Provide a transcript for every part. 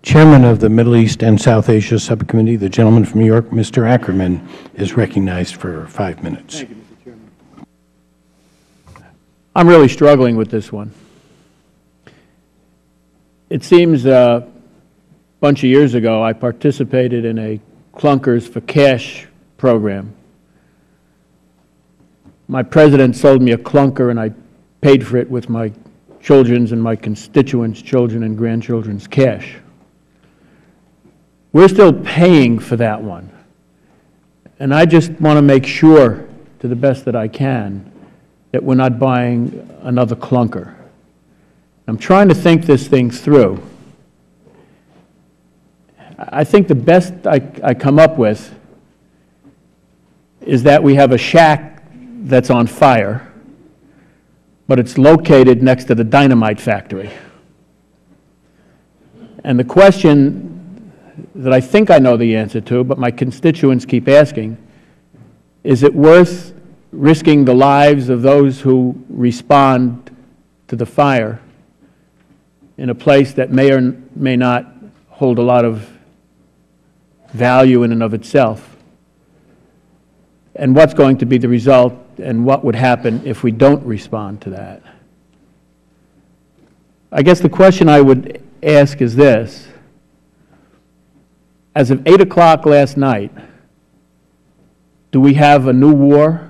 Chairman of the Middle East and South Asia Subcommittee, the gentleman from New York, Mr. Ackerman, is recognized for 5 minutes. Thank you, Mr. Chairman. I'm really struggling with this one. It seems a bunch of years ago I participated in a Clunkers for Cash program. My president sold me a clunker and I paid for it with my children's and my constituents' children and grandchildren's cash. We're still paying for that one. And I just want to make sure, to the best that I can, that we're not buying another clunker. I'm trying to think this thing through. I think the best I come up with is that we have a shack that's on fire, but it's located next to the dynamite factory. And the question that I think I know the answer to, but my constituents keep asking, is it worth risking the lives of those who respond to the fire in a place that may or may not hold a lot of value in and of itself? And what's going to be the result, and what would happen if we don't respond to that? I guess the question I would ask is this. As of 8 o'clock last night, do we have a new war,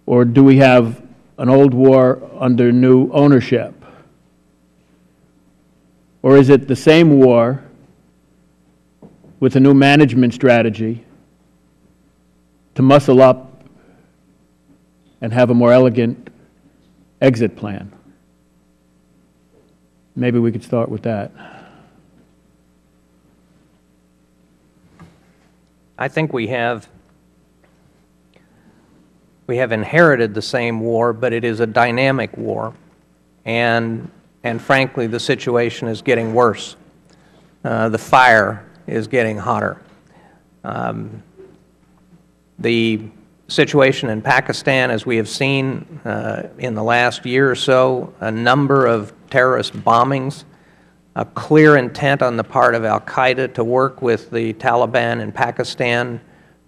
or do we have an old war under new ownership? Or is it the same war with a new management strategy to muscle up and have a more elegant exit plan? Maybe we could start with that. I think we have inherited the same war, but it is a dynamic war, and frankly, the situation is getting worse. The fire is getting hotter. The situation in Pakistan, as we have seen in the last year or so, a number of terrorist bombings, a clear intent on the part of al-Qaeda to work with the Taliban in Pakistan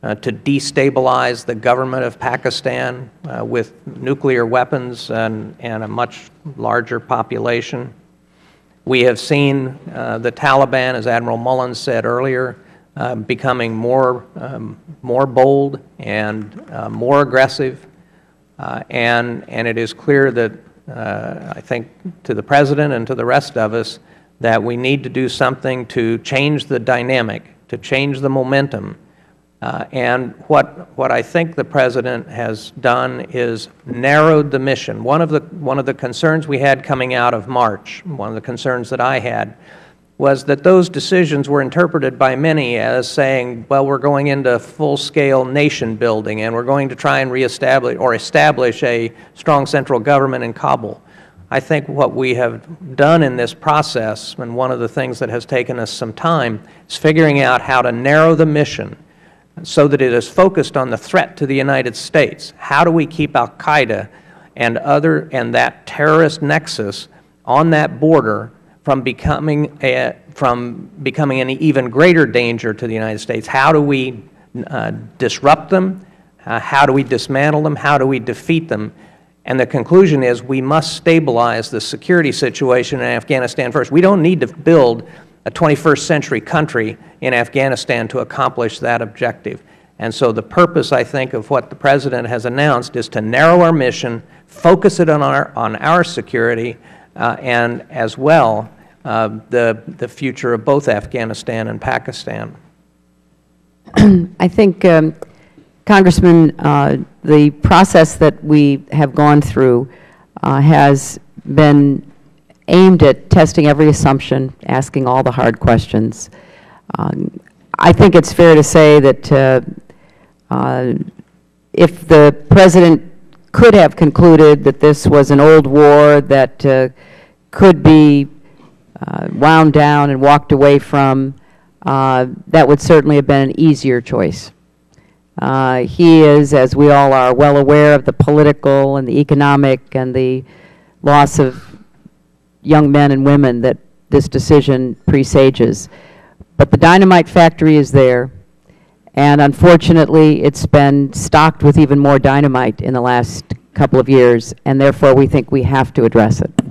to destabilize the government of Pakistan with nuclear weapons and a much larger population. We have seen the Taliban, as Admiral Mullen said earlier, becoming more bold and more aggressive, and it is clear that I think to the President and to the rest of us that we need to do something to change the dynamic, to change the momentum. And what I think the President has done is narrowed the mission. One of the concerns we had coming out of March, one of the concerns that I had, was that those decisions were interpreted by many as saying, well, we're going into full-scale nation building and we're going to try and reestablish or establish a strong central government in Kabul. I think what we have done in this process, and one of the things that has taken us some time, is figuring out how to narrow the mission so that it is focused on the threat to the United States. How do we keep al-Qaeda and that terrorist nexus on that border from becoming an even greater danger to the United States? How do we disrupt them? How do we dismantle them? How do we defeat them? And the conclusion is we must stabilize the security situation in Afghanistan first. We don't need to build a 21st century country in Afghanistan to accomplish that objective. And so the purpose, I think, of what the President has announced is to narrow our mission, focus it on our security, and as well the future of both Afghanistan and Pakistan. I think, Congressman, the process that we have gone through has been aimed at testing every assumption, asking all the hard questions. I think it's fair to say that if the President could have concluded that this was an old war that could be wound down and walked away from, that would certainly have been an easier choice. He is, as we all are, well aware of the political and the economic and the loss of young men and women that this decision presages. But the dynamite factory is there, and unfortunately, it's been stocked with even more dynamite in the last couple of years, and therefore we think we have to address it.